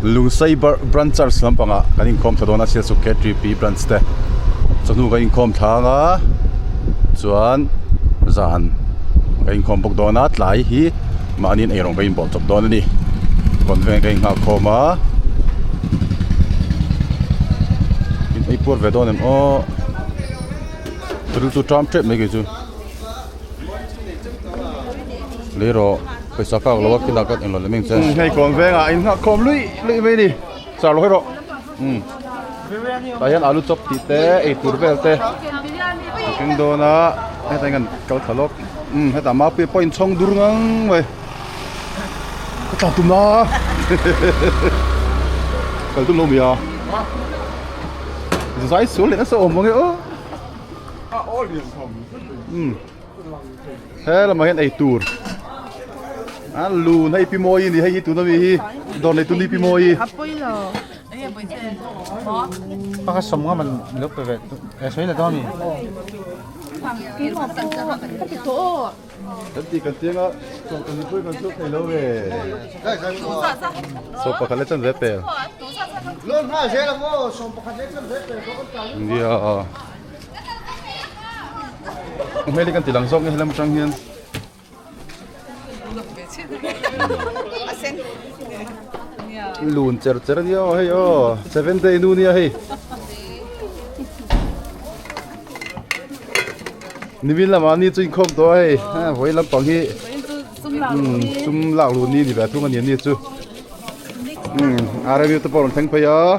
Lungsei branches lampanga kaning khom thadona sil secretary p branch te chanu kaning khom thanga chuan zan kaning khom bok dona tlai hi manin erong kain bol chop don ni konven kain ha khoma in ai por vedon em o tril tu tram trip me ge chu lero paisa ka lo ki da kat en lo le meng chen hai konven a in ha khom lui ve ni sa lo hero tayan alu chop ti te ei turvel te king dona he tangan kal khalok he ta ma pe point chong dur ngang we ka tu na kal tu lo mi ya zai su le na so mo nge o all the come he la ma hen ei tur lu nei pi moi ni hei tu na mi don nei tu ni pi moi Khawpui lo. Ấy là buổi chiều. Có. Cái sông mình lúc về suối là đó mi. Cái hộp cần cho cái tổ. Tất ti kan tiếng á, trong kan pui kan chúc thầy lâu về. So pa khalet chan vepe. Luôn ha dễ là vô sông bạc dễ chân dễ có con cá. Dia. Hôm nay kan tilang sok ni helam trang hian. Lun cher dia hey yo 7 day nu nia hey ni vin lama ni chin khom to hey ha hoi lam pang hi sum lak lu ni ba thung an ni chu ara mi to por thang pa ya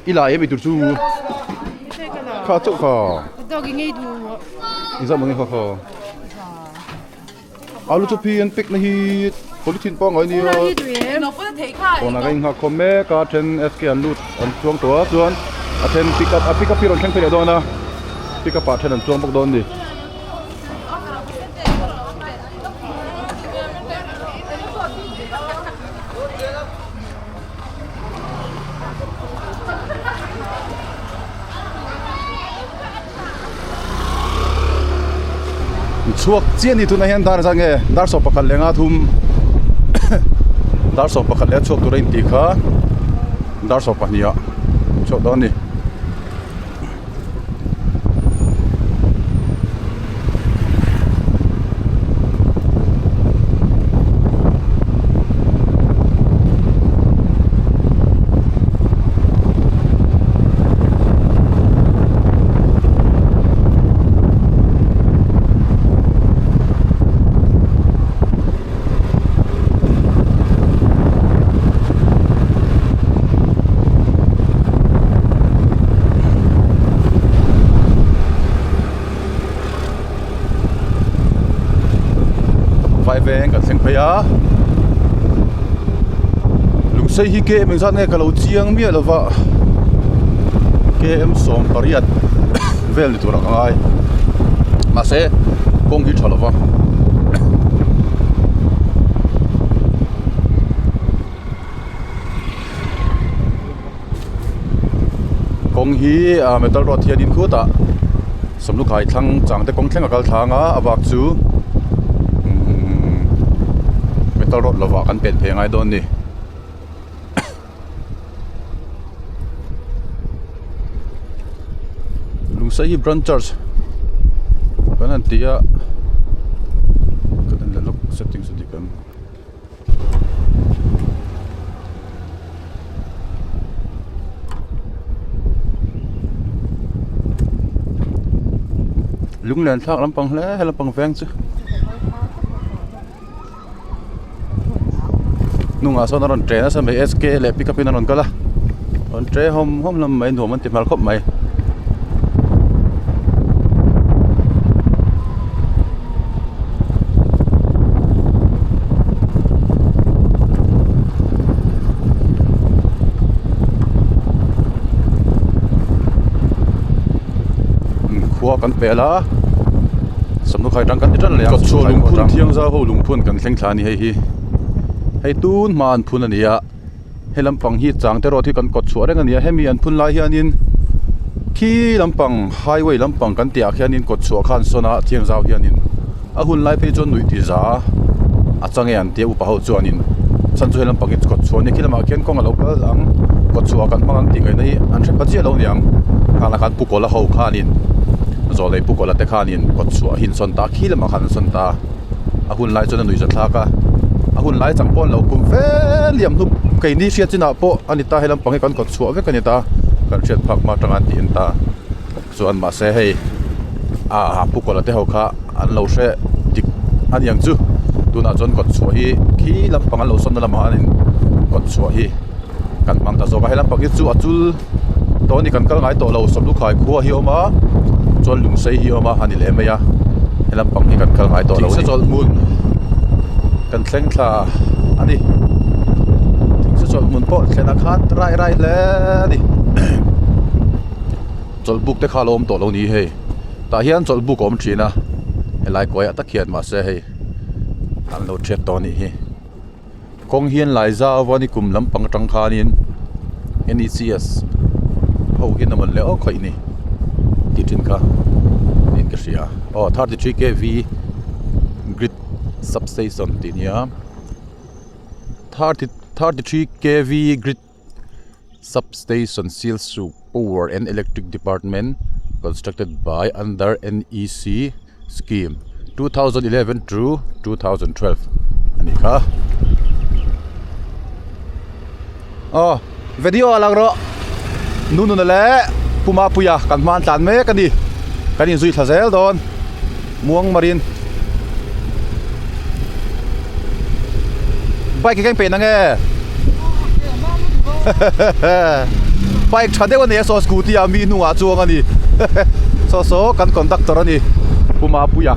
ila e bi tur chu kha chu kha Tôi cái ngay đủ. isa mang kha kha alu chu pi an pik na hi polythene pong ai ni Nó đi đuổi. Nó có thể khai. ona ga ha khome ka then sk an lut an chuang to chuan a then pick up pi ron thang pe do na pick up pa then an chuang bok don ni chuak chian ni tuna hian dar zange dar so pakhat lenga thum dar so pakhat le chuak turein ti kha dar so pahnia chok don ni veng kan seng phaya Lungsei hi ke meng zat nge kalau chiang mi lova ke em som pariat vel ni tur angai ma se kong hi tholova kong hi metal rod hian in khuta somlu khai thlang chang te kong thleng akal thanga awak chu metal rod lova kan pen phe ngai don ni Lungsei branches kanan tia kanan lalok settings di kan lunglen thak lampang hle lampang veng chu nunga so naron train sa mai SK le pick up in anon kala on train hom lam mai no man ti mal khop mai khua kan pela samnu khai tang kan ti tan le ko chu lungphun thiang za ho lungphun kan thleng thla ni hei hi hei tun man phun ania helam pang hi chang te ro thi kan kot chu reng ania hemi an phun lai hianin khi lampang highway lampang kan tia khianin kot chua khan sona thiang zau hianin a hun lai pe chon nui ti za a change an tia upa ho chuanin chan chu lampang it kot chua ni khilama khian kong lo ka ang kot chua kan mangang ti ngai nei an thep pachi lo niang kana kan pukola ho khanin zo lei pukola te khanin kot chua hin son ta khilama khan son ta a hun lai chon nui za thlaka a hun lai changpon lo kum ve liam nu kai ni ria china po anita helam pangi kan kot chua ve kanita kan riat phak ma tangan ti ta chuan ma se hei a pukola te ho kha an lo hre dik an yang chu tuna chon kot chua hi khi lam pang lo son lam hanin kot chua hi kan mang ta zo ka helam pangi chu achul to ni kan kal ngai to lo som lu khai khuwa hi oma chon lungsei hi oma hanil emeya helam pang hi kan kal ngai to lo se chol mun kan thleng thla ani thing se chol mun po thlena khat rai le ni chol buk te khalom to lo ni he ta hian chol buk om thina helai koya ta khian ma se he an lo chet to ni hi kong hian lai za wani kum lampang tang khanin NECS ho hin naman le o khoi ni titin ka in ka sia 33 kV grid substation tinia 33 kV grid substation seals through Power and Electric Department constructed by under NEC scheme 2011 through 2012 ani ka video alang ro nunu na le puma puya kan man tan me kani zui thazel don muang marin bike keng pe na nge bike chade wa ne so scooty a mi nu a chuang ani so kan conductor ani puma puya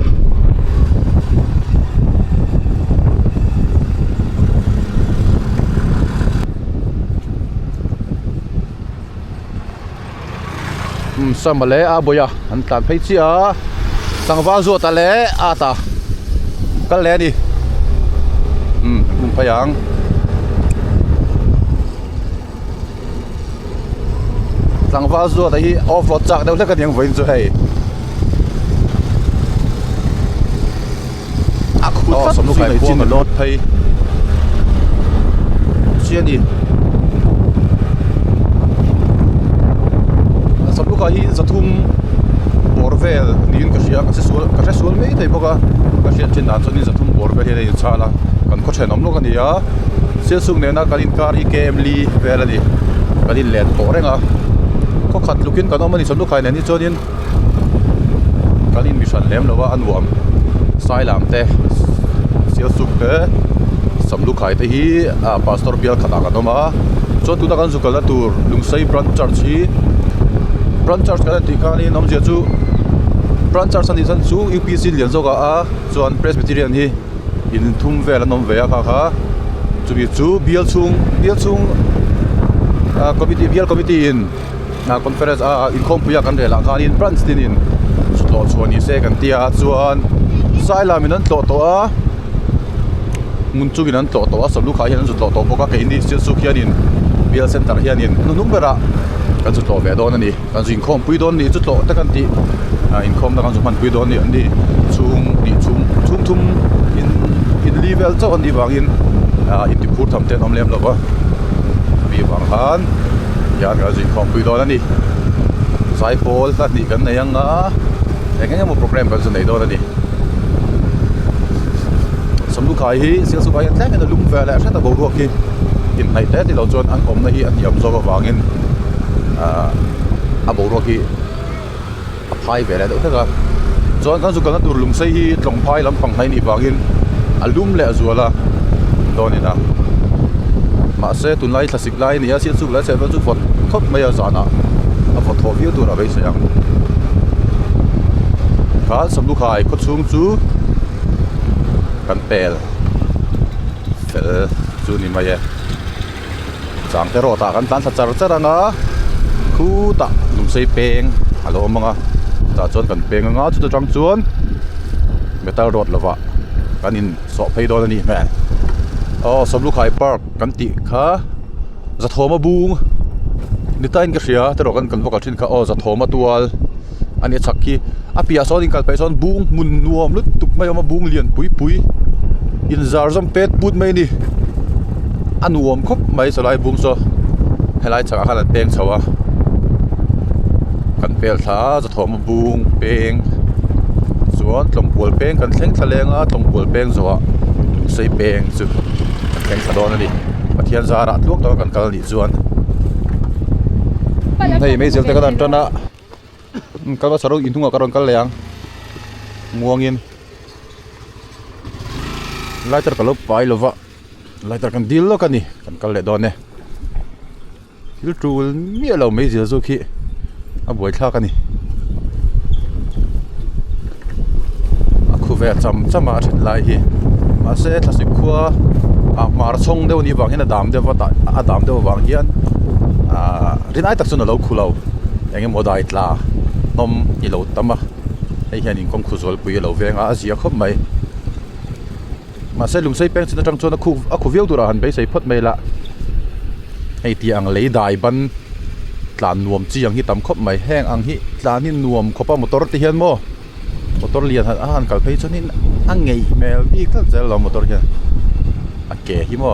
samale a boya an tan phei chia sangwa zo ta le a ta kal le ni phayang sangwa zo ta hi off road chak deu le kan yang voin chu hei a khu ta som lu kai chin lot phei chia ni ka hi zathum borvel nin ka sia ka se sul mei thei boka ka sia chin na choni zathum borvel he chala kan ko thenom lo kan ya se sung ne na kalin kar hi kem li velani kalin len to renga ko khat lukin kan omani som lu khai ne ni chonin kalin mi san lem lowa anwam sai lam te sia suk te som lu khai te hi pastor bial khata ka noma chon tu da kan zukal tur lungsei branch church hi branch church ka ti kani nom je chu branch church ani san chu UPC lian zo ka a chuan presbyterian hi in thum vel nom ve kha kha chu bi chu bial chung committee in na conference in khompuya kan rela khanin branch tin in chlo chuani se kan tia chuan saila minan tlo to a mun chu ginan tlo to a salu kha hian chu tlo to boka ke indi chu khianin bial center hianin nung bera kan chu tlo ve don ani kan jing khom pui don ni chu tlo ta kan ti in khom na kan chu man pui don ni ani chung thum in level cho ani wangin in ti phur tham ten om lem lo ba bi wang han yan kan jing khom pui don ani sai pol ta ni kan nei anga engeng mo program kan chu nei don ani som lu khai hi sia su kai tlek na lum ve la sa ta bo ro ki in nei te ti lo chon an om na hi an yam zo ba wangin a bo ro ki a phai ve la do ta ga chon kan zu kan tur lungsei hi tlong phai lam pang hai ni wangin alum le azuala donina ma se tun lai thlasik lai ni a sia chu la se ba chu fot khop mai a zana a fot tho viu tur a ve sayang ka som lu khai ko chung chu kan pel fel chu ni mai e chang te ro ta kan tan thachar charanga khu ta lungsei peng alo manga ta chon kan peng nga chu tang chuan metal rod lova kanin so phei don ani man som lu khai park kan ti kha za thoma bung นี่ตายก็เสียแต่เรากันพวกกันทิ้งข้าจะทอมาตัวอันนี้สักกี่อาเปียซ้อนอินกันไปซ้อนบุ้งมุนนัวมลุดตุกไม่เอามาบุ้งเลียนปุยอินซาร์ซัมเป็ดพูดไม่นี่อันนัวมครบไม่สลายบุ้งโซให้ไล่จากอาคารเป็งเสาวะกันเปลท้าจะทอมาบุ้งเป็งส่วนตรงปวดเป็งกันเส้นทะเลงตรงปวดเป็งสวะใส่เป็งสุดแข่งสะดอนนั่นดิมาเทียนซาระลูกตัวกันกันดิส่วนให้ไม่เสียแต่ก็ตันจนะก็ว่าสรุปอินทุ่งก็รอนกันเลยง่วงยินไล่ตระกันลบไปหรือวะไล่ตระกันดิลแล้วกันนี่กันเลยดอนเนี่ยดิลจูมีเราไม่เสียสุขีอ่ะบวยท่ากันนี่คู่เวทจำมาถึงไล่ฮีมาเสร็จสิขัวมาส่งเดี๋ยวนี้วางเห็นดามเดี๋ยวว่าดามเดี๋ยววางเฮียนรินไอตักส่วนเราคู่เราอย่างเงี้ยโมได้ตลานมอีเราตั้มมาให้เฮียนี่คงคู่ส่วนปุยเราเวงอาเซียครบไหมมาเสร็จลุงใส่แป้งสินจังชวนคู่เวียวตัวหันไปใส่พดไม่ละให้ตีอังเลยได้บันตลานนวมจีอย่างที่ตั้มครบไหมแห้งอังที่ตลานนี่นวมครบป่ะมอเตอร์ที่เฮียนโมมอเตอร์เลียนอาหารกับไปชนิดอังไงแมวอีกแล้วจะเรามอเตอร์เฮียนอักเกหิโม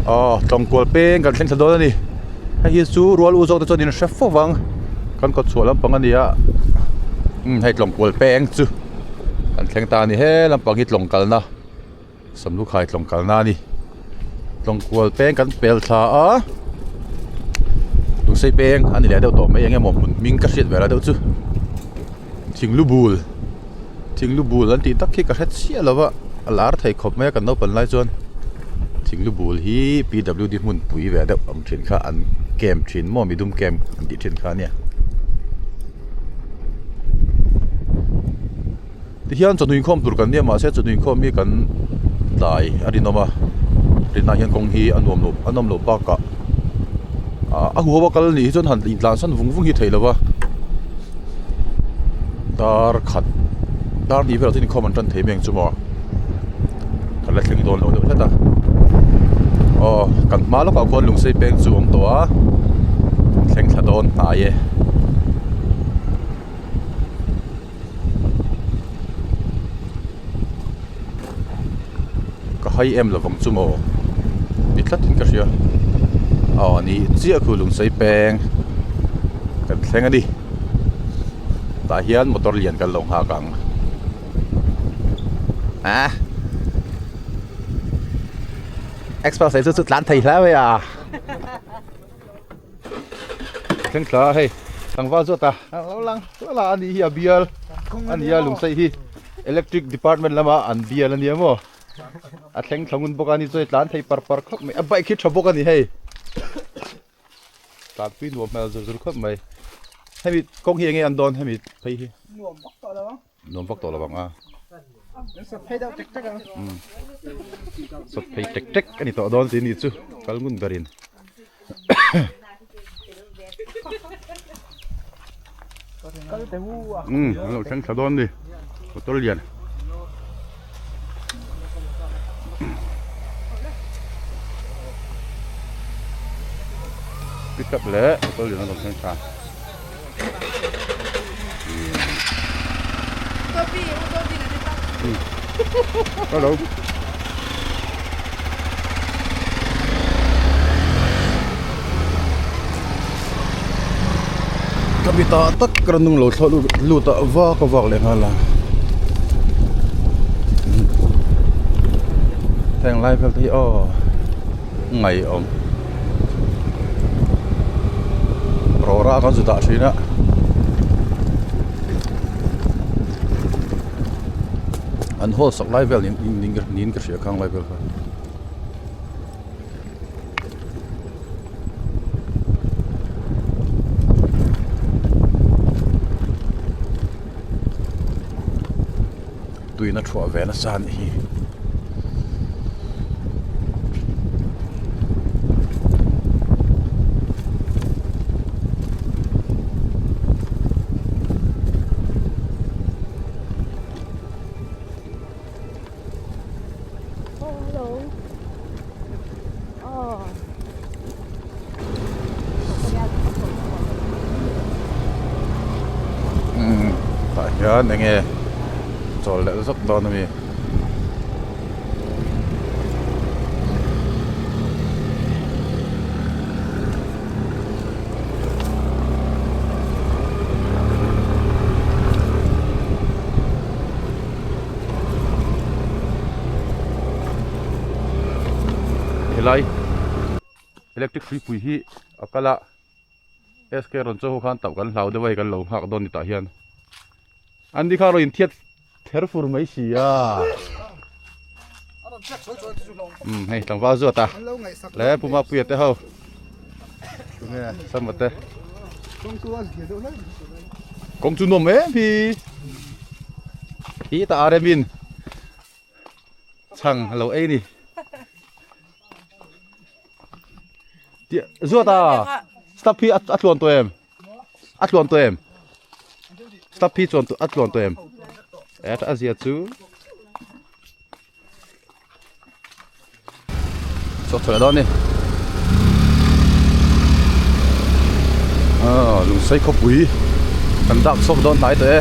อ๋อตรงกวลเป้งกันเส้นถนนนี่ให้เยซูรัวลูซอกตัวจนี้เชฟฟังกันก็สวยลำปังอันนี้อ่ะให้ตรงกวลเป้งจูกันแข่งตานี่เฮ้ลำปังฮิตลงกันนะสำลูกใครตรงกันนะนี่ตรงกวลเป้งกันเปลท่าดูใส่เป้งอันนี้แหละเดี๋ยวต่อไม่ยังไงหมอมุนมิงกระเสียดเวลาเดี๋ยวจูทิ้งลูบูลแล้วตีตักขี้กระเซ็ดเสียแล้ววะลาร์ไทยขบไม่กันโน้เป็นไรจวนทิ้งลูบูลฮี PWD มุนปุ๋ยเวลาเดี๋ยวทิ้งข้าอันเกมทิ้งมั่วมีดุมเกมอันที่ทิ้งข้าเนี่ยที่เฮียนจะนุ่งคอมตัวกันเนี่ยมาเสียจะนุ่งคอมมีกันหลายอะไรน้องมาเรียนนายเฮียนกงฮีอันนอมโลปากะหัวว่ากันนี่จนหันอีกหลานสันฟุ้งฮีไทยแล้ววะดาร์ขัดดาร์ดีเวลาที่นี่คอมันจันเทมยังจุ่มกันเล็กๆโดนเราเดี๋ยวใช่ไหมอ๋อกันมาแล้วก็คนลุงใส่เป็นจุ่มตัวแข่งขันโดนตายก็ให้เราฟังจุ่มบิดลัดทิ้งกันเชียวอ๋อนี่เจ้าคือลุงใส่เป็นกันแข่งกันดิตาเฮียนมอเตอร์เลียนกันลงหากังเอ็กซ์เพรสใส่สุดๆร้านไทยแล้วเว้ยเครื่องคลาให้ทางว่าสุดตาแล้วอันนี้เฮียเบียร์อันนี้ลุงใส่ที่ electric department แล้วมาอันเบียร์อันนี้มั้งอัดเครื่องทำเงินปกติสุดร้านไทยปาร์ครับไม่ใบคิดชอบปกติให้ร้านพี่หนุ่มมาสุดๆครับไม่ให้มีกงเฮียงอันโดนให้มีไปหนุ่มฟักตัวแล้วบ้างสดเพย์เด็กสดเพย์เด็กอันนี้ตัวโดนสินี่จูกัลมุนดารินเราช่างสะดอนดิตัวเลียนปิดกับแล้วตัวเลียนเราช่างชาHello. Kami tak kerana lu tak vak leh ngalah. Teng lai pel thi ngai om. Rora kan sudah sini. An hol sak level nin ka sia kang level ka tuina thua ve na san hi ya nenge chol le zop don mi helai electric free pui hi akala SK ron cho khan tap kan hlau de wai kan lo hak don ni ta hian an di kharo in thiat ther fur mai si a hei tang wa zo ta le puma pui te ho nghe sam mate công chu nom e phi ta aremin chang lo e ni Tia, zua ta. Stop pi at luan to em. At luan to em. Stop pi chuan to at luan to em. At azia chu. So thora don ni. Lungsei Khawpui. Kan dak sok don nai te.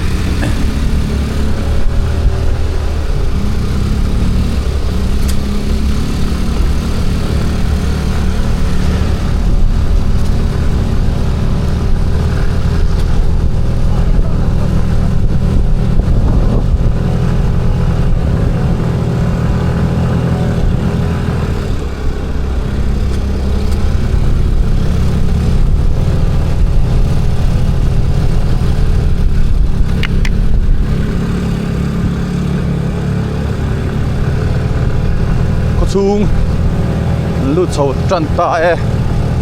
Chung lut chho tran ta e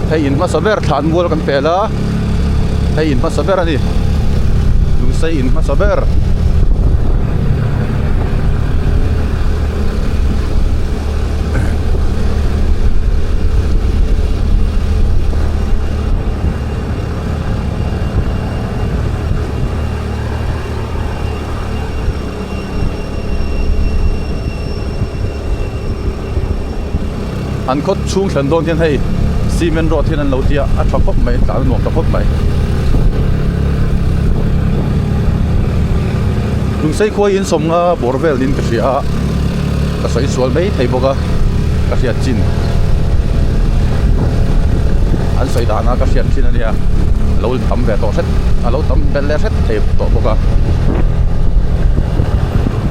thei in ma saber than mul kan pela thei in ma saber ani Lungsei in ma saber an khot chung thlan don thiên hay cement road thiên an lo tia a thak khop mai tal nuam ta khop mai Lungsei khoi in som nga borvel din ka ria ka soi sual mai thei boka ka ria chin an soi dana ka ria chin ania lo tham ve to set a lo tam bel le set thei to boka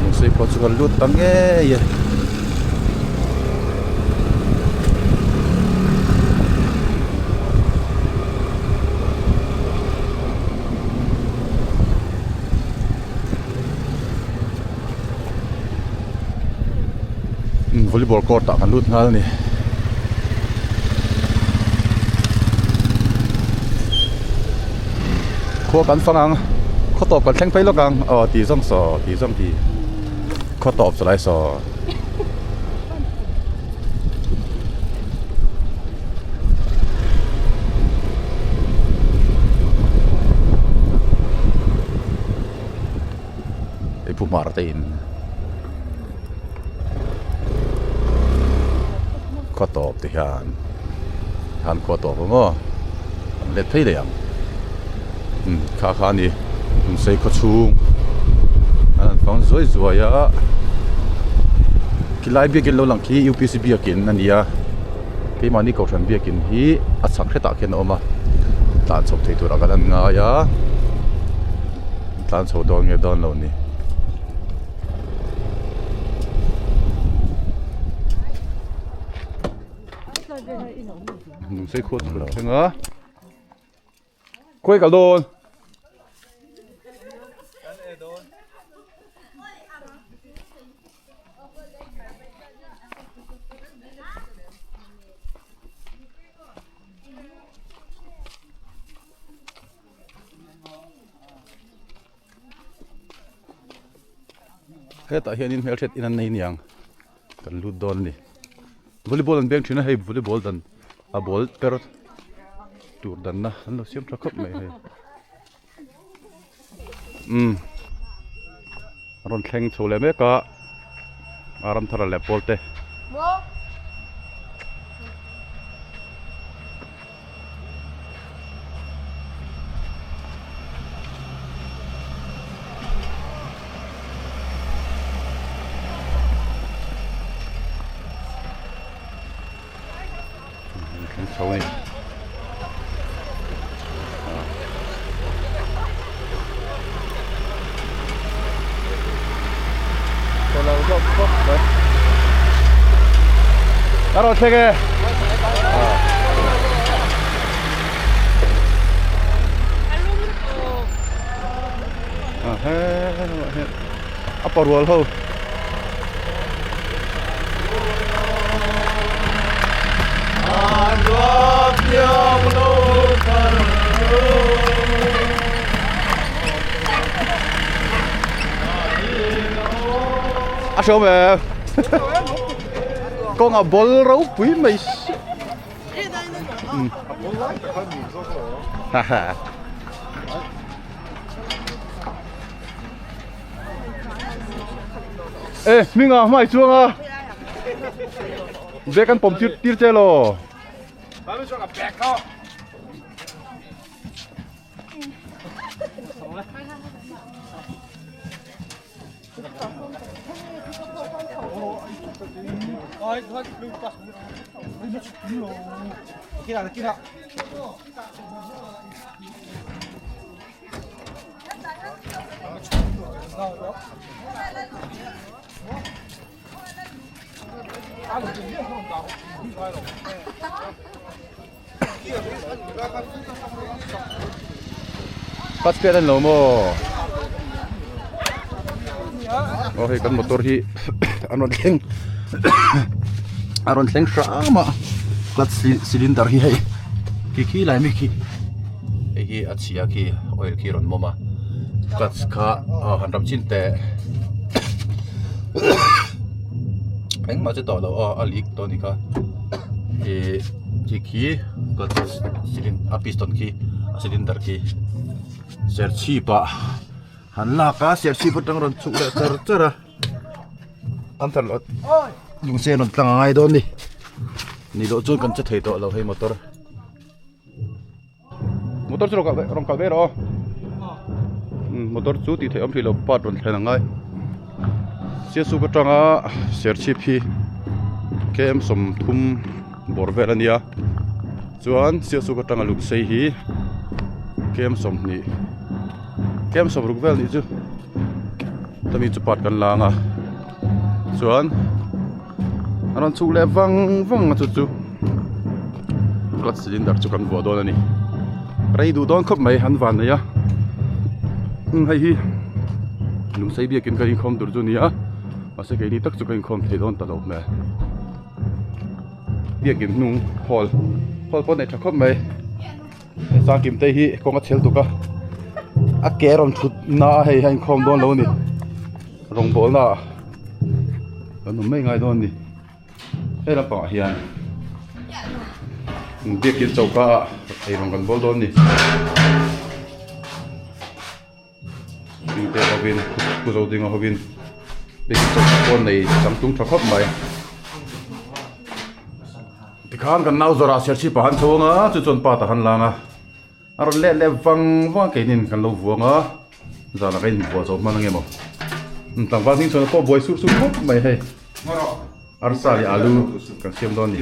Lungsei khot chu lut tang nge ye volleyball court tak kan lut ngal ni kho kan fangang kho top kan thleng phei lokang ti zong ti kho top chlai so e pu martin kho top ti han kho top ngo let phei le yang kha ni Lungsei kho chung an phang zoi ya kilai bi gel lo lang ki UPC bi akin ania ke mani ko than bi akin hi a chak kheta ken oma tan chok thei tur agalan nga ya tan chho dong nge don lo ni Lungsei khot lo thenga khoi ka don heta hian in hmel thet in an nei niang kan lut don ni volleyball an beng thina hei volleyball dan a ball per tur dan na an lo siam tha khop mai he ron thleng chole me ka aram thara le polte đấy. Đã rồi thế kìa. Apa rual ho? Sao mà con à bol rau quý mày ha. Ê, mình à, mày chuông à về căn bom tir chơi lo basket anh lo mo oh kan motor hi aron theng sama clutch cylinder hi hei ki lai mi ki hi achia ki oil ki ron moma clutch kha hanram chin te anh mà to lo a leak to ni ka ki clutch cylinder piston ki cylinder ki ser chi pa han la ka ser chi patang ron chu le chara antar lot Lungsei non tlang ngai don ni lo chun kan che thei to lo hei motor chu rong ka ve ro motor chu ti thei am thli lo pat ron thlen ngai se su ka tanga ser chi phi kem som thum bor ve ania chuan se su ka tanga Lungsei hi kem som ruk vel ni chu tami chu pat kan langa chuan aron chu le wang chu clutch cylinder chu kan vo don ani rei du don khop mai han van ya hei hi Lungsei bia kin kan khom dur chu nia ase ke ni tak chu kan khom thei don ta lo me bia kin nung hol pon nei tha khop mai sa kim te hi konga thel tu ka a keron thut na hei han khom don lo ni rong bol na kan mai ngai don ni ê là bỏ hiền việc kiến trâu cả ấy bằng con bol don đi kinh tế học viên cô giáo tiếng học viên việc kiến trâu con này chăm tung thắc khóc mày thì khán cần nào rồi sẽ chỉ bảo hắn xuống á chứ chọn pa ta hắn lang á rồi lẹ văng cái nín cần lâu vuông á giờ là cái vuông rồi mà nó nghe không tặng vang nín cho nó boy sút khóc mày hay arsali alu kan siam don ni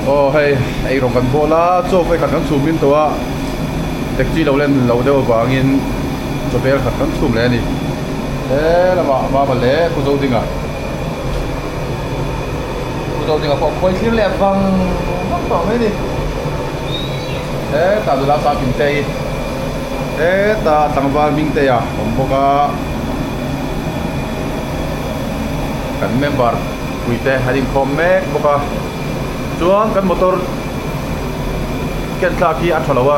oh hey rong kan bola cho vai kan chum min to a taxi lo len lo deu wangin cho ber kan chum le ni la ma le ko zo dinga ko khoi thir le wang to me ni ta la sa kim te ta tangwal ming te ya om boka kan member kuite harin komme boka chuan kan motor ken tla ki a thalawa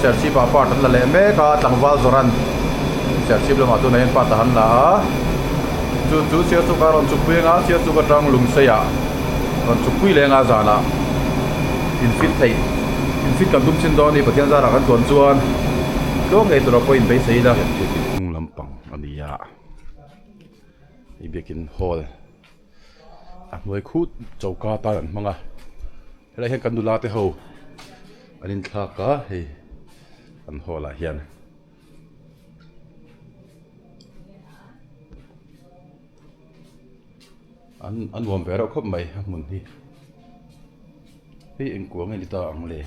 sersi pa part la le me ka tangwal zoran sersi lo ma tu nei pa ta han la chu sia su ka ron chu puinga sia su ka tang Lungsei ya ron chu pui le nga zana in fit kan dum sin do ni pathian za ra kan ton chuan lo ngai tu ro point be sei da lampang ania ibikin hall moi khut chauka ta an manga helai hen kan dula te ho anin thla ka hei an hall a hian an wom vero khop mai mun hi hei eng kuang ni ta ang le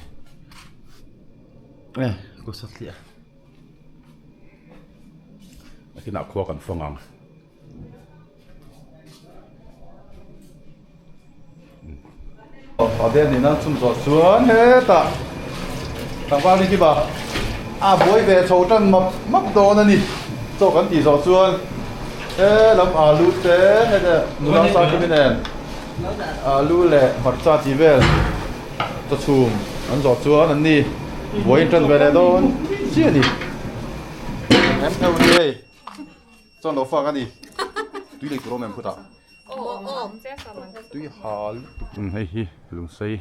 ko satlia akina khwa kan fongang ở đây thì nó chung giọt xuống hết à thằng bao đi bà à buổi về sầu chân mập đồ này nè cho cái gì giọt xuống thế làm lú thế hay là nó làm sao cái này lú lệ hoặc cha chỉ về cho chùm ăn giọt xuống anh đi buổi chân về đây đâu chia đi em theo đi cho nó pha cái đi tuy là cái em phụ tạo tuy hà hay hi Lungsei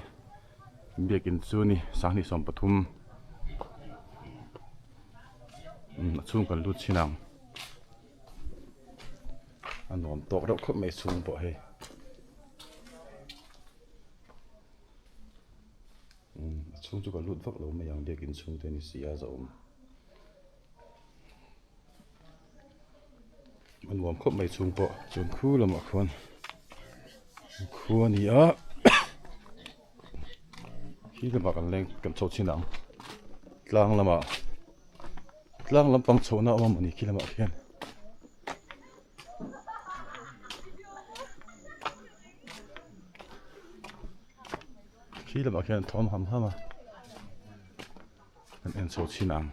biết kinh suy ni sáng đi xong bắt thum chung cần lút xin nào anh nóm tọt đâu không mấy chung bỏ hay chung chú cần lút vắt lâu mấy yang biết kinh chung thế này xì à rồi anh nóm không mấy chung bỏ chung khu là mà con khu này á khi cái mặt anh lên cầm chốt xin nào lang là mà lang làm bằng chốt nào mà mình khi là mà khiên khi là mà khiên thom hầm hả mà anh chốt xin nào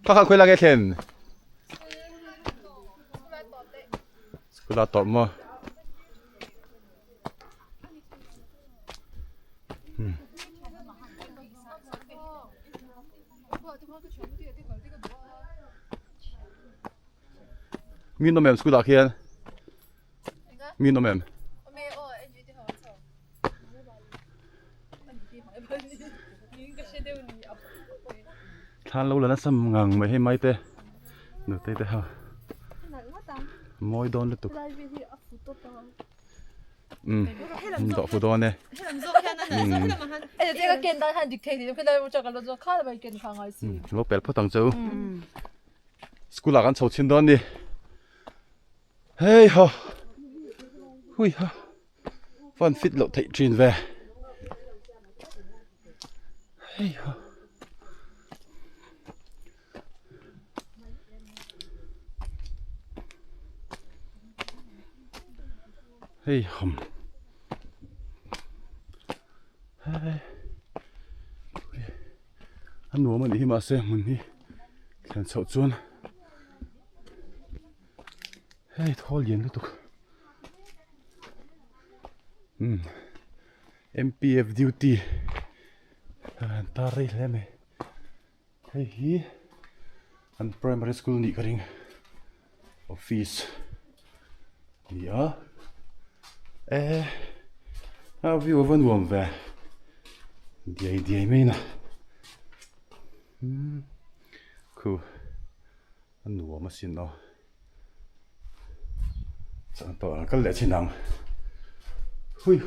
các bạn quay lại cái thuyền cứ là tọt mà min nom em skulle ha kien min nom em than lâu là nó xâm ngang mấy hay mấy tê được tê tê ha môi đòn liên tục đọ phụ đòn này 제가 깬다 한 딕테이트 근데 저가 저 카드 깬 강아지 lúc bé phát tăng châu school là ăn sầu chín đòn đi hey ha hui ha phân fit lộ thị truyền về hey ha hey hầm hey anh nuôi mình đi mà xem mình đi làm sầu chuôn hey thôi liền liên tục MPF duty tarik lem hey hi an primary school ni karing office ya view van wom ve die mena cool an nuôi mà xin nó chẳng tỏ cái lẽ trên nắng hui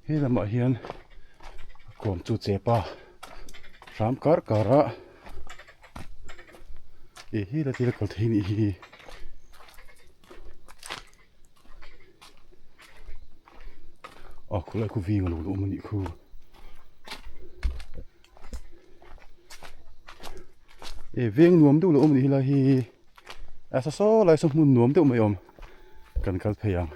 thế là mọi hiền cùng chú chế ba sám cát cả ra thế là chỉ là có thể nhỉ cũng lại có viên ở lỗ mình đi khu viên nuông đâu lỗ mình đi là hi sao lại xong muốn nuông đâu mà om cần cắt phải ang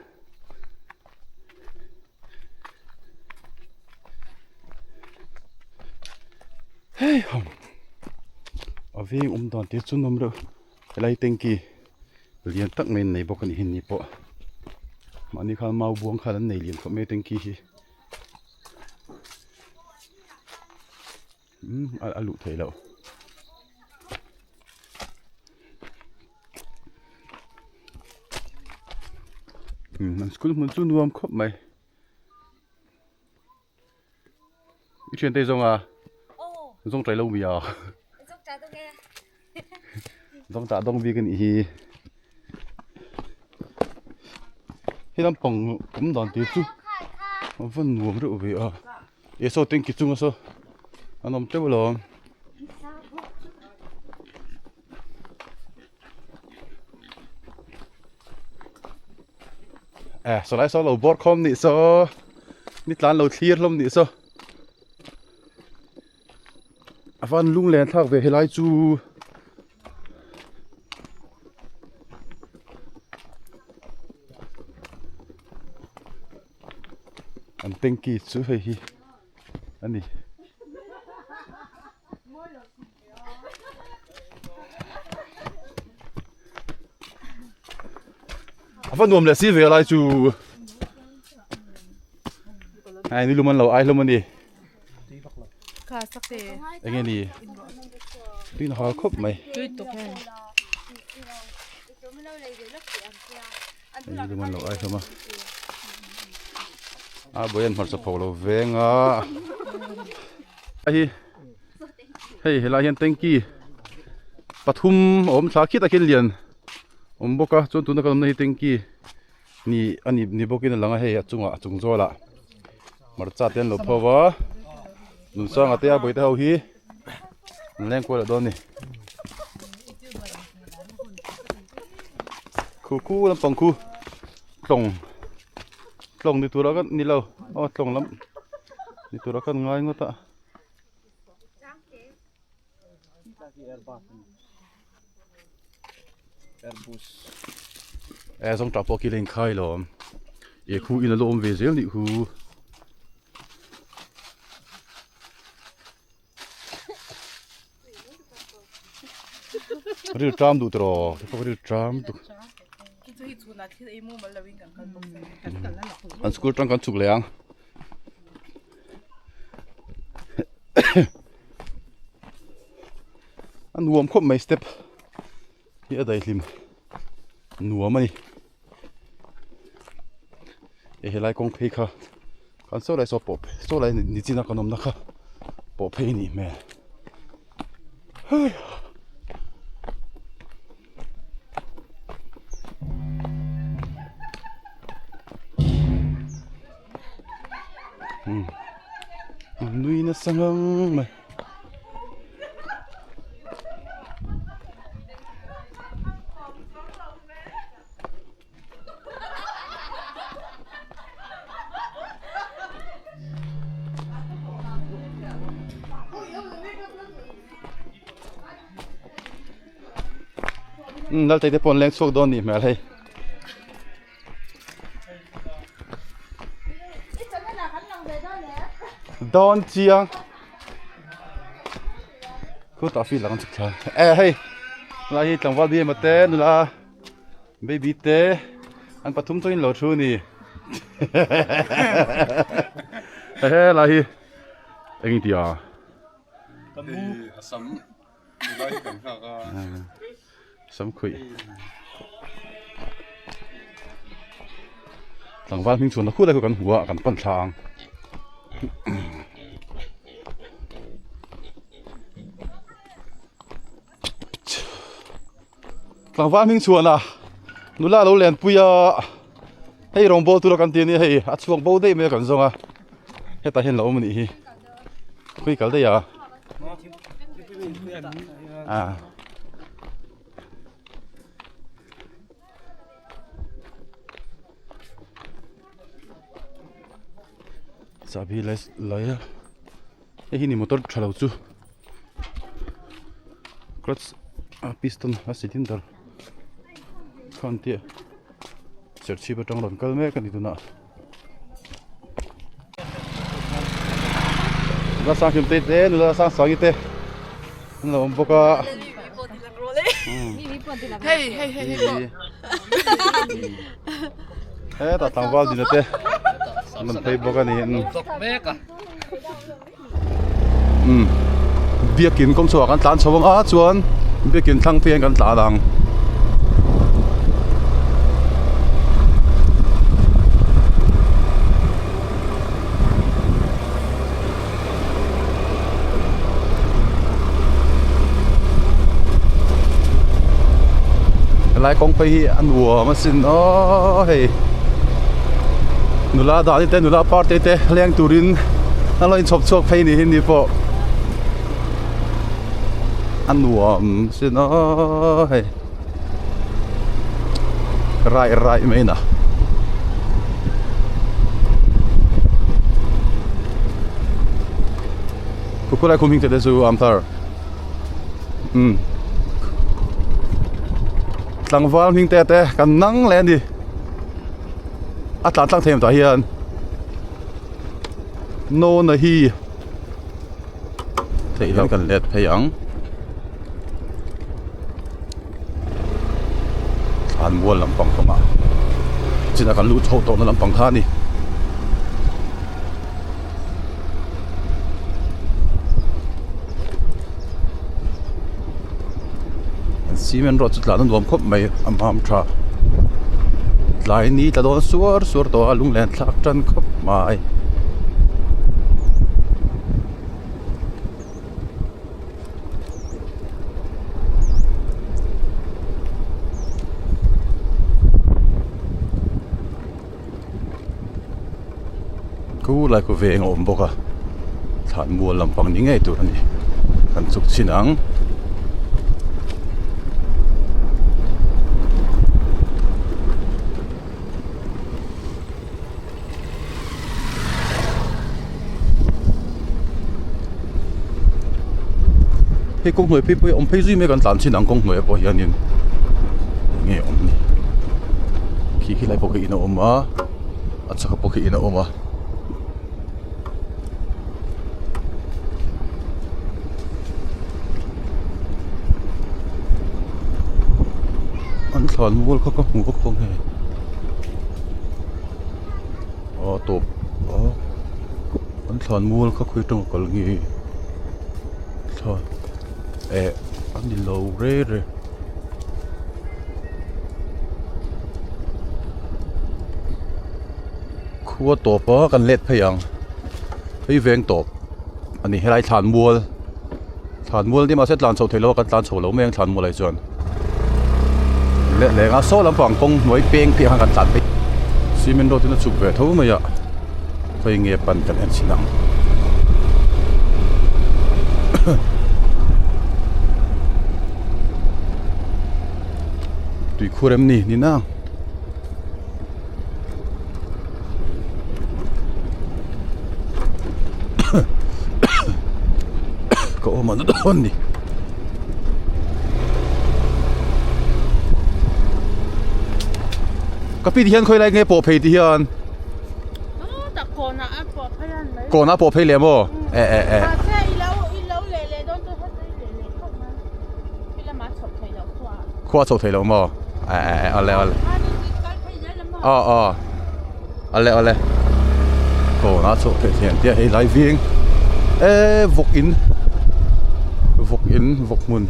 hey hom ở viên đòn tiết chun nôm đâu lại tên kỳ liền tắc men này bọc cái hình này bộ mà ni khal mau buông khal này liền có mấy tên kỳ hi lụ thấy đâu mình school mình chun nuông khóc mày chuyện tây rong à rong trái lâu bây giờ rong trả đông vì cái gì khi làm bằng cũng đòn tiền chú vẫn nuông rượu về à số tiền kỹ chung số anh ông chơi bao số lại số lầu bọt không nị số nít lán lầu clear lắm nị số ฟันลุงแลนทักเวให้ไล่จูอันเต็งกีจูเฮ้ยอันนี้ฟันนวมเลยสิเวไล่จูไอ้นี่ลุมันเราไอ้ลุมันดิค่ะสักเตะไอ้เงี้ยดิตีนหาครบไหมจุดตกแค่ไอ้ลุมันเราไอ้เข้ามาบอยนพันสปอร์เราเวงไอ้เฮ้ยเราเห็นเต็งกี้ปฐุมสาคิดตะกินเลียนบอกว่าจนตัวนักการเมืองเต็งกี้นี่อันนี้บอกกินหลังเฮ้ยจุงโจละมาจัดเต็นหลบเพราะว่านุ่งสางอาเตียบอยเท้าฮีแรงกว่าละโดนนี่คู่ลำปองคู่ตรงนี่ตัวเราก็นี่เราตรงลำนี่ตัวเราก็ง่ายงดอ่ะส่งจับพวกกิเลนไข่หรอคู่อินโลมเวเซลนี่คู่เรื่องจามดูตรอเขาเรื่องจามดูอันสกุลจังกันสุกเลี้ยงอันรวมครบไม่สเต็ปที่อะไรลิมหนัวมันนี่เฮ้ยไรกงเพค่ะกันโซ่ไรสอบปบโซ่ไรนิจินักขนมนะคะปบเพนี่แม่เฮ้ยนุ้ยน่าสังไหมนั่นใจจะปนแรงสุกโดนนี่แม่เลยโดนเจียงกูต่อฟิลหลังจากนั้นเฮ้ยลายจังหวะดีมาเต้นละเบบี้เต้อันปฐุมตัวนี้หล่อชูนี่เฮ้ยลายเอ็งที่อ่ะสำลายกันข้าก็สำคุยหลังวันพิงชวนตะคู่ได้คุยกันหัวกันปั้นทางหลังวันพิงชวนอ่ะนุล่าเราเรียนปุยให้รองโบตัวกันตีนี่ให้อัดช่วงโบได้ไม่กันซงอ่ะให้ตาเห็นเรามันนี่คุยกันได้ยังสาบีเลยไอ้ที่นี่มอเตอร์ชาลาจูคลัตช์พิสตันอาสิทินดาร์ขันเตียเสิร์ชชีพจังหวัดกัลเมกันนี่ตัวน่ะเราสร้างคิมเตะเราสร้างสองกิเตะเราบอกว่าเฮ้ยแต่ต่างวันดีนะเตะมันไปบอกกันนี่เบียกินกงสวกันตานสว่างชวนเบียกินทั้งเพียงกันตาดังไล่กงไปอันหัวมาสินเฮ้ยนุลาดานี่เต้นุลาปาร์ตี้เต้เลี้ยงตูรินนั่นเราอินชอบชกไปนี่เห็นดีพออันหัวสินเฮ้ยไรไม่นะกูก็เลยคุมหิงเตะดูอัมทาร์ tlang wal hing te kan nang len di tlang them ta hian no na hi thei lo kan let pheiang an mual lampang khoma china kan lu tho to na lampang kha ni cement road chutla nan dom khop mai amam tha lai ni ta don suar to lung len thak tan khop mai ku lai ko veng om boka than mual lampang ni ngai tu ani kan chuk chinang he kong hoi pipoi om phei zui me kan tan chinang kong hoi po hianin nge om ni khi lai po ki ina oma acha po ki ina oma an thlan mul kha ka hmu ka khong he top an thlan mul kha khui tong kal ngi thla an di lo re khua top kan let pheiang hei veng top ani helai thlan mul di ma se tlan chho thelo kan tlan chho lo meng thlan mul ai chuan le nga so lampang kong noi peng pi han kan tlan pe cement road na chuk ve tho ma ya phei nge pan kan en sinang tui khurem ni nang ko man don ni kapi hian khoi lai nge po phei ti hian ta kona a po phayan mai ko na po phei le mo se i lo le don to hat le khop ma pila ma chop thai lo kwa khua chho thei lo mo ale kal phai le mo ale ko na chho phei hian tia hei lai vieng vok mun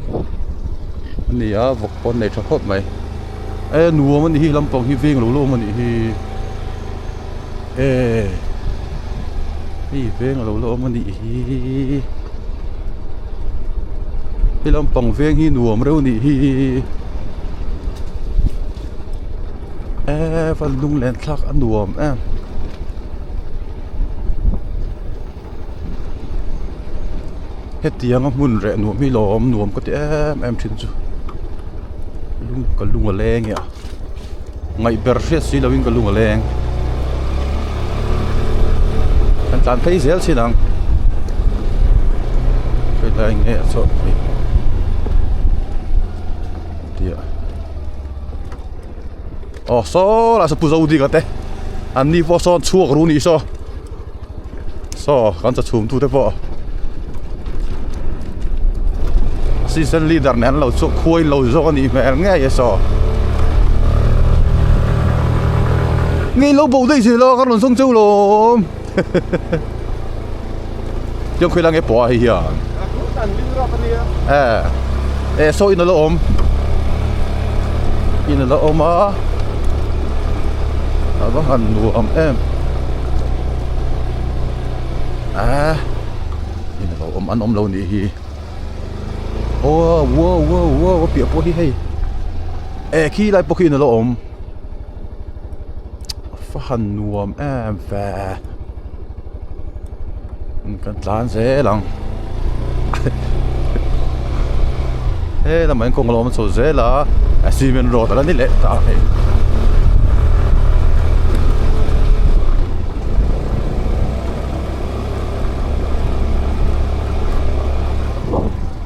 ni a vok pon nei tha khop mai nuam ani hi lampang hi veng lo man hi hi veng lo man hi lampang veng hi nuam reu ni hi van lung len thak an nuam hetiang a mun re nuam hi lom nuam ko ti em thin chu lung leng ya ngai ber hriat si loving ka lung leng kan tan phei zel sinang phei lai nge so dia so la sa puzo di ka te an ni po son chuak ru ni so kan cha chum tu te po season leader nan lo chok khoi lo zo ni me nge ye so ngay lâu bầu đây gì lo các lần sông châu lo nhưng khi đang nghe bỏ hay à so in nó ôm in nó ôm á có hành đùa ôm em in nó ôm ăn ôm lâu đi wow bịa bỏ đi hay khi lại bỏ khi nó ôm phát nuông em về cái lán dễ lắm thế là mình không làm số dễ là cement road là đi lệ ta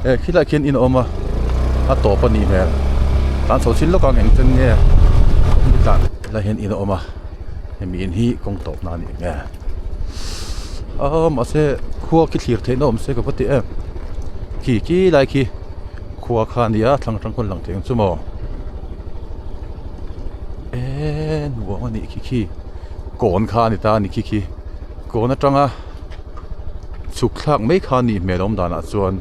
khi lại khiến in ôm a to pa ni hmel tan so sin lo kang eng chen nge ni tan la hen in oma hemi in hi kong top na ni nge ma se khuwa ki thlir thein om se ka pati em ki lai ki khuwa kha nia thlang kon lang theng chumo nuwa ni ki kon kha ni ta ni ki kon atanga chuk thak mai kha ni melom dana chuan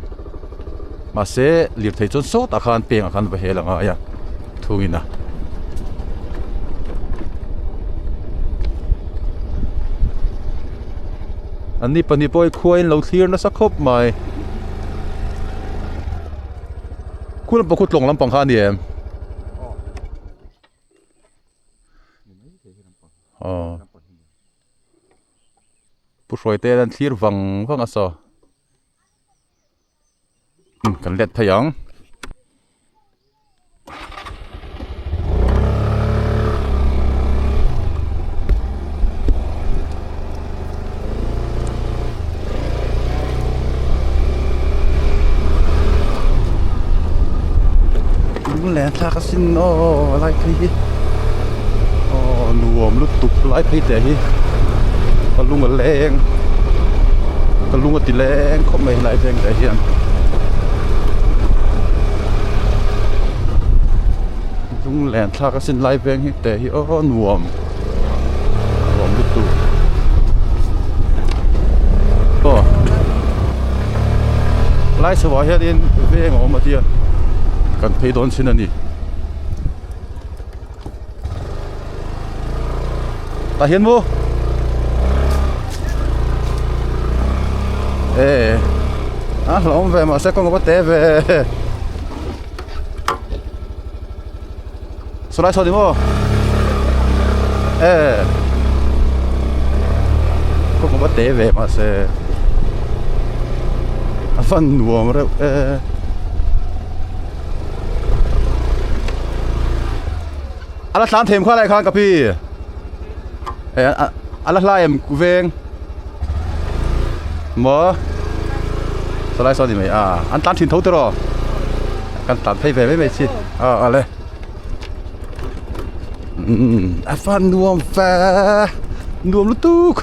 ma se lir thei chon so ta khan peng khan ba helanga ya thungina ani pani poi khuain lo thlir na sakhop mai kun pa khut long lam pang kha ni em pu roi te dan thlir wang aso kan let phayang lẽ thà cái xin nó lại thấy nuông lúc tục lại thấy thế còn lung ở leng còn lung ở tỉ leng không mấy lại thế cái hiện lung lẽ thà cái xin lại về hiện thế nuông lúc tục lại số bao nhiêu đến về ngõ mà tiền kan pay don sin ani ta hian mo lom ve ma se ko ba te ve so lai so di mo ko ba te ve ma se a fan nuông reอะไรสามเทมข้ออะไรครับกับพี่อะไรลายเอ็มกูเวงหมอสไลด์ซอดีไหมอันตันถิ่นทุ่งตรอกันตัดให้ไปไม่สิอะไรฟันรวมแฟรวมลุตุก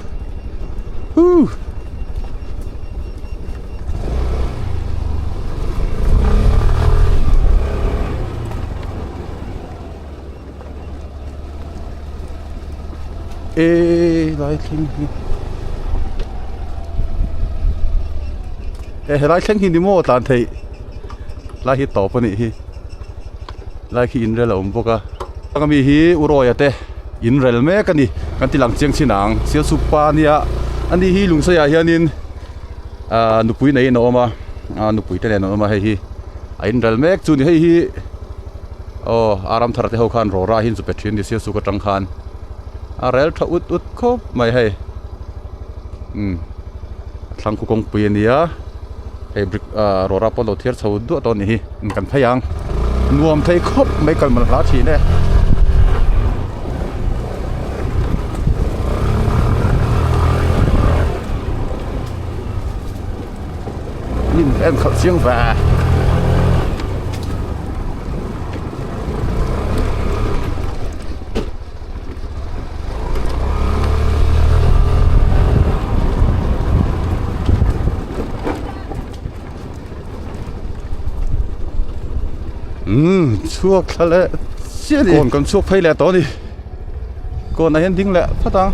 ไล่ทิ้งไล่ทิ้งหินดิโม่ตานเทไล่หิต่อปนี่ฮิไล่ขี้อินเรลอมพวกก็มีฮิอุโรยเตอินเรลแม่กันนี่กันที่หลังเจียงชินังเสียสุปานี่อันนี้ฮิลุงเสียเฮียนินนุปุยไหนนอมานุปุยเตเลนอมาให้ฮิอินเรลแม่จูนี่ให้ฮิอารามทาร์เตฮอคันโรราหินสุเปทรินดิเสียสุกจังคันเรลถ้าอุดครบไม่ให้ทางกุกงปีนี้ให้บริกรอรับพอเราเทียบสาวดูตอนนี้กันพยังรวมไทยครบไม่กันมันหลายทีเนี่ยยินเอ็มเขาเสียงแฝงชั่วทะเลเสียดิก่อนกันชั่วไฟแหละตอนนี้ก่อนไหนเห็นทิ้งแหละพระตัง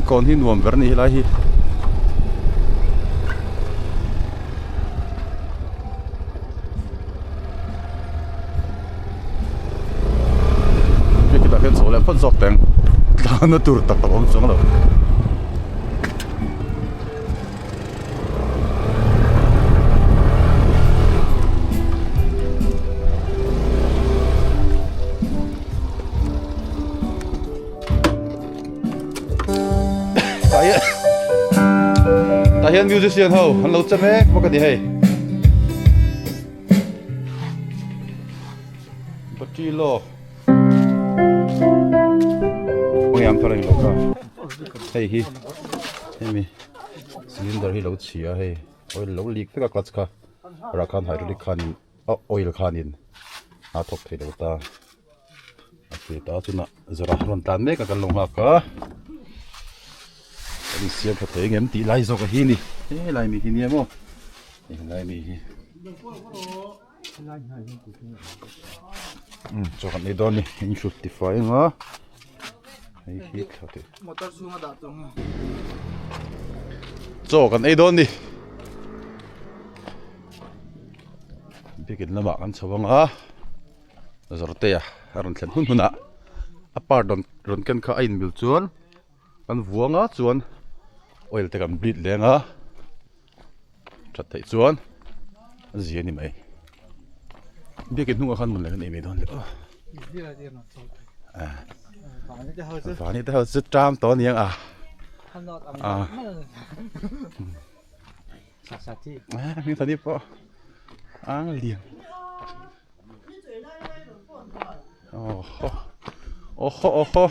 ก่อนที่หน่วมแบบนี้ไรฮีพี่คิดว่าเห็นโซ่แล้วพ่นซอกแตงตาหน้าตูดตักตะวันสองแล้วแต่เห็นมิวสิเซียนเขาเราจะแม็กว่ากันดีให้ปัจจุบันพยายามเท่าไรหรอกก็ให้ฮีให้มีซิลินเดอร์ให้เราเฉียให้โอ้ยเราลีกตั้งแต่กลัดค่ะ ราคาhydraulic khanin oil khanin a thok thei lo ta ati ta chuna zara ron tan me ka kan long ha ka ani siam ka thei ngem ti lai zo ka hi ni lai mi hi ni mo lai mi hi cho kan nei don ni in shoot ti fai nga ai hi thate motor sunga da tong cho kan ei don ni bikin lama kan chawanga zorte ya aron thlen hun huna apart ron kan kha ain bil chuan kan vuanga chuan oil te kan bleed lenga that thei chuan ziani mai bikin hunga khan mun le kan ei me don le vani te ho chu tram to niang mi thani po ang liang oho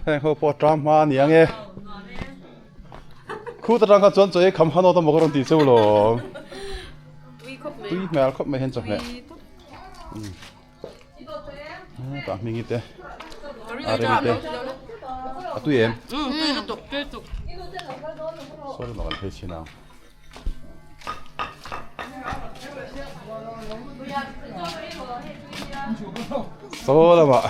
heng ho po tram ma niang e khu ta rang ka chon choi kham hano to mokorong ti chu lo tui mel khop me hen chok me ta mingi te are mi te atu em sorry no kan he china Sola ma.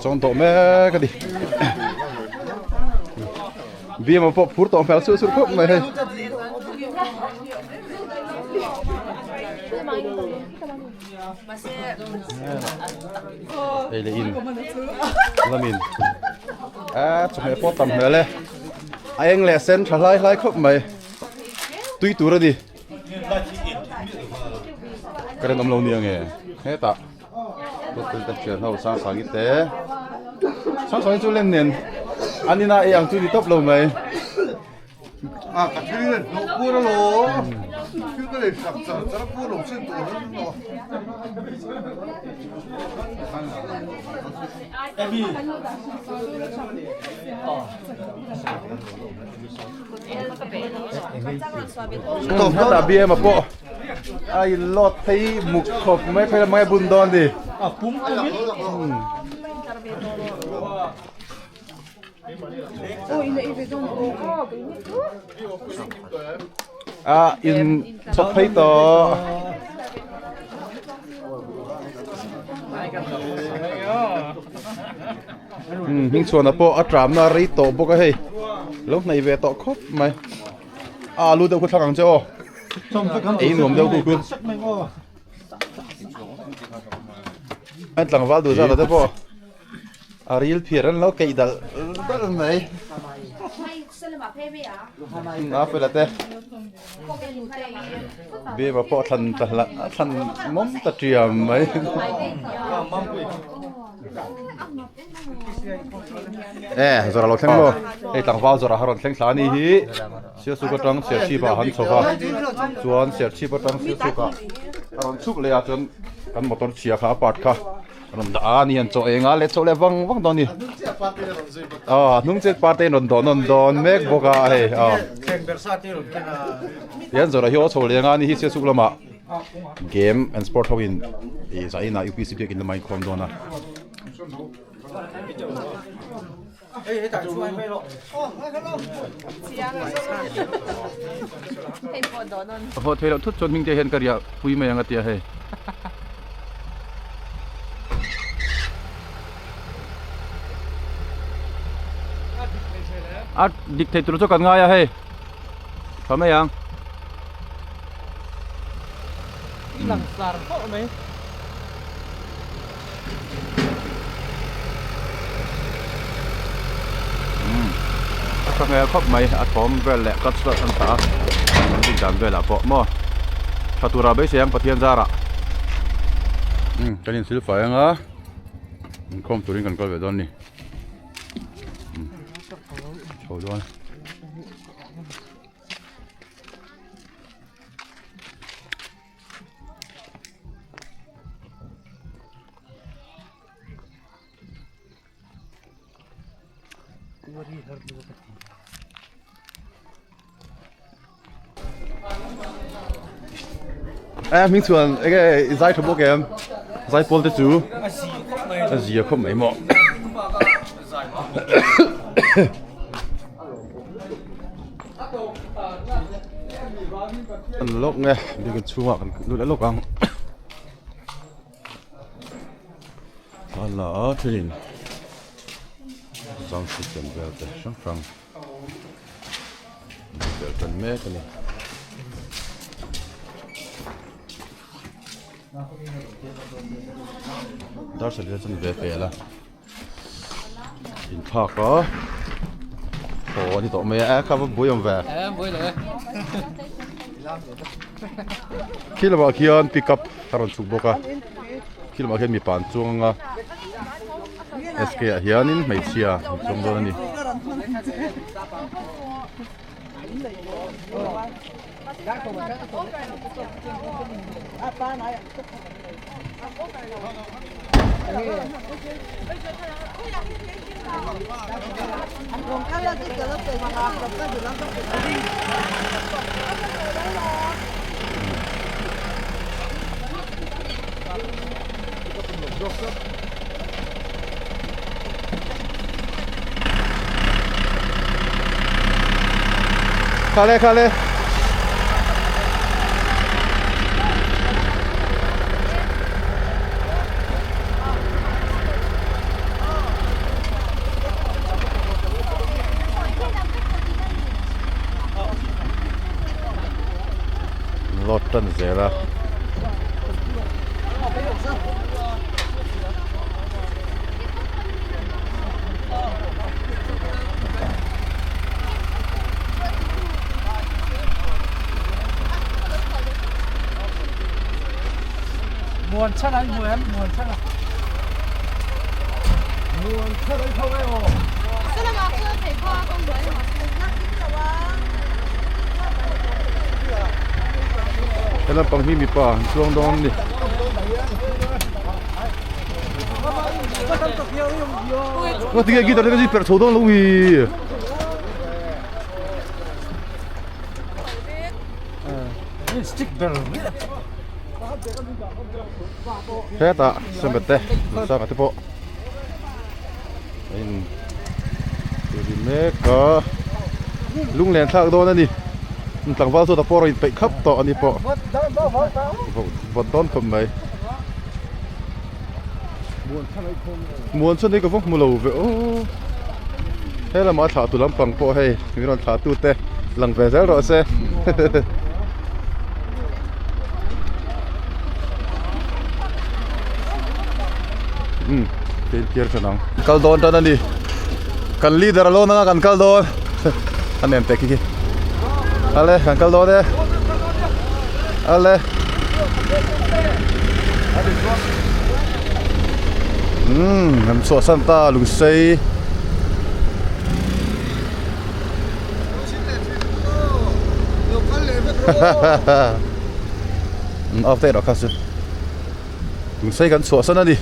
Chong to me ka di. Bia ma po phur to fel su su khop mai he. Đây là in lamin chụp hệ po tầm nữa le anh lẹ sen trả lại khóc mày tuy tú ra đi cái này nằm lâu nhiều nghe hết tạ tôi tự chuyển hậu sang sáng ít tế sáng chú lên nền anh đi na em chú đi tấp lâu mày cái thứ này nó cua nó lố cái này sặc sặc nó cua lủng xin tủ nó tổng hết là bia mà bộ ai lót thấy mục khop mấy phải là mấy bún đòn đi in chọc thấy to hình xuân là bộ trạm nó rít tổ bộ cái hay lúc này về tổ khóc mày lưu đâu có thằng cho ấy nuông đâu cũng anh thằng vào đủ ra là thế bộ real phiền nó cây đal này phải là thế bia mà po thần mắm ta triềm mấy rồi là thằng lo đây thằng vào rồi là haron thằng sáng đi siêu sugar trắng siêu chi ba hắn sofa chuan siêu chi ba trắng siêu sugar haron chuk le à chuan kan motor chia khá part khá ron da ni an cho enga le cho le wang don ni nung chet parte non don mek boka he keng versatile kena yan zora hi cho le nga ni hi se suklama game and sport hawin e za ina UPC pe kin mai khom dona tại chuối mấy lộ ho thelo thut chon ming te hen karia pui mai anga tia he dictator cho kan nga ya he thame yang Lungsei kok mấy các nghe khóc mày thom về lẹ cắt sợi ăn thả tình cảm về là bỏ mò thà tu ra bây giờ phát hiện ra ra cái này sẽ phải ngã không tu riêng cần coi về đó nè thôi rồi mình chuẩn cái giải thưởng bộ game giải ball tới chú gì không mấy mọ lúc nghe đi cái chú hoặc lúc đã lúc ăn là trên dòng sự kiện về cái sáng phẳng về phần mẹ cái này đó sẽ là chân về là in thạc đó ồ thì tụi mày á không có bùi ông về bùi rồi khi là bảo kiên pick up taron chụp bốc à khi là bảo kiên mi pan chuông à SK hiền in mấy chia trong đó này Khale lót chân dễ ra muôn chắc anh muôn chắc là không ấy ồ cái là bằng mi pa chuông đó đi nó tiếng guitar cái gì per số đó luôn đi stick bell thế ta xem bete sao cái bộ in đi mẹ có lung lên thang đó đi tặng vào số tập rồi bị khắp to anh đi bộ vật đón cầm mày muốn chân đây có vóc mù lầu vậy thế là mà thả tụi lắm bằng bộ hay người nó thả tụi tê lần về rất rõ xe tên kia cho nó cal don cho nó đi cần leader luôn nó cần cal don anh em teki kì ale cần cal don đấy ale làm sổ Santa Lungsei off đây đó kasu Lungsei cần sổ Santa đi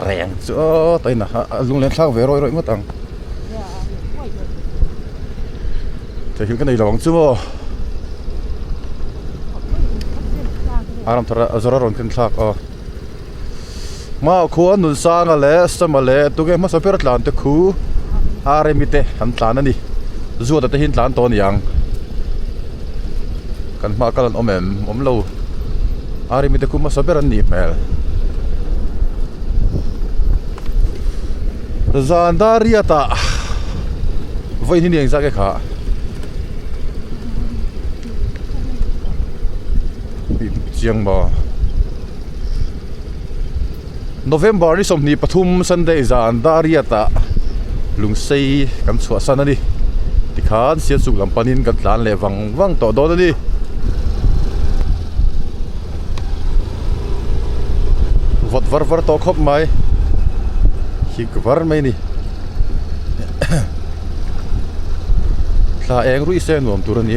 rèn chỗ tay nè lung lên sao về rồi mất tăng thì cái này là bằng chứ mà aram thara azara ron kan thak ma khuan nun sang ale samale tuge ma soper tlan te khu are mite han tlan ani zu ta te hin tlan ton yang kan ma kalan om lo are mite khu ma soper an ni mel Zandariata vậy thì niềng ra cái khả chiang bò November đi som ni Pathum Sunday Zandariata Lungsei kan chua san ani ti khan sia chu lam panin kan tlan le wang to do ani vot var to khop mai khi var mai ni la eng rui se nuam turani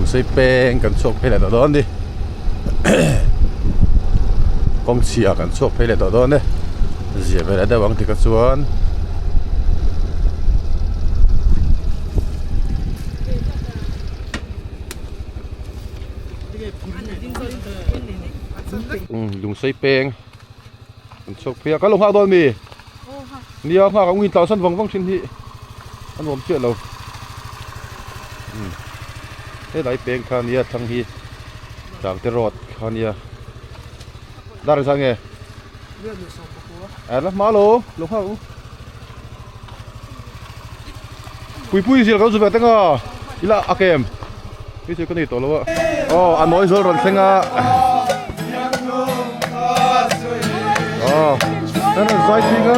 Lungsei peng kan chok phei le to don đi kong chia kan chok phei le to don ne zia ve la da wang ti ka chuan Lungsei peng kan chok phei ka long ha don mi nia ha ka ngin tla san wang thin hi an om che lo thế đấy bên khan nia thằng hi chẳng tới rọt khan nia đang sang nghe nó má lô lúc hậu pui gì là có gì vậy tăng à đi là akem cái gì cái này tổ lo anh nói rồi rồi tăng à nó là dây tiếng á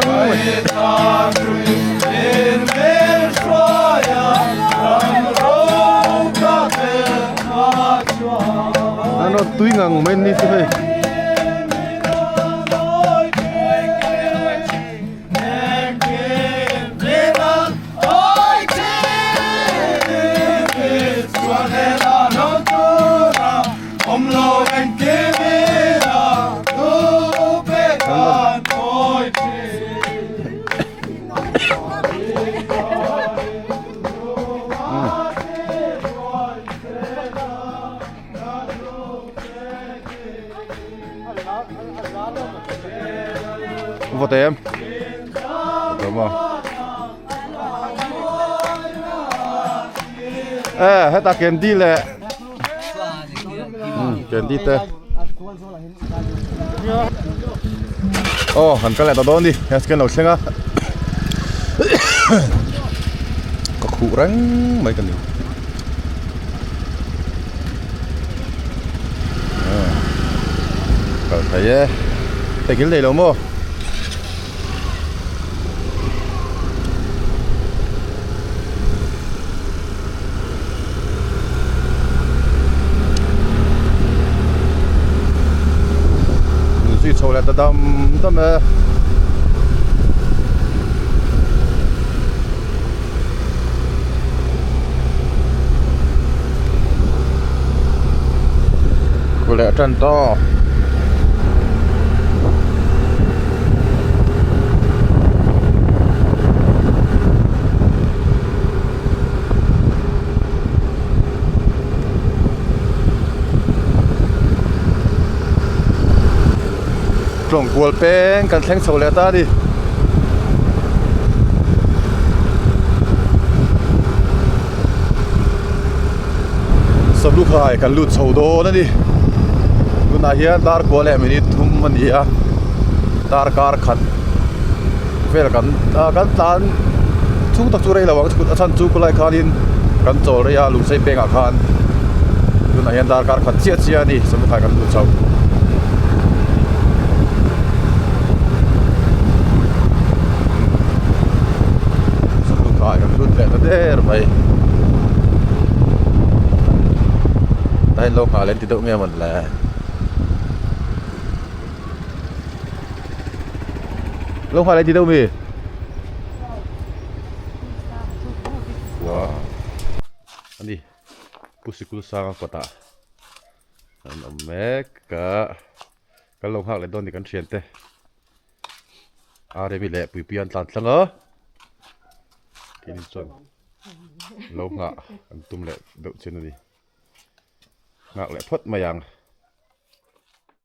nó túi ngang men đi thế này vô tay em đúng không hết ta kèn đi lẹ kèn đi tê hẳn cái lẹ tao đón đi hết cái nào xem á có khủ rắn mấy cái này cậu thấy cái này đâu mà sâu là đâm đâm có lẽ chân to trồng cuộn bên cần thanh sầu lẹ ta đi sập lúc hai cần lụt sầu đô nữa đi lúc này hiện dar cuộn lẹ mình thum mình đi à dar car khát về cần tan chúng ta chú đây là vắng chúng ta chú lại khanin cần trổ đây à Lungsei peng à khan lúc này hiện dar car khát chia đi sập lúc hai cần lụt sầu thế mày đây lâu hà lên thì đâu nghe mình là lâu hà lên thì đâu mì wow anh đi pusikul sang apa ta anh mek cái lâu hà lên đón thì cần chuyển thế đây bị lẹ bị pian tạt sang á ini chọn lâu ngạ anh tum lẹ đậu trên này ngạ lẹ phất mà yang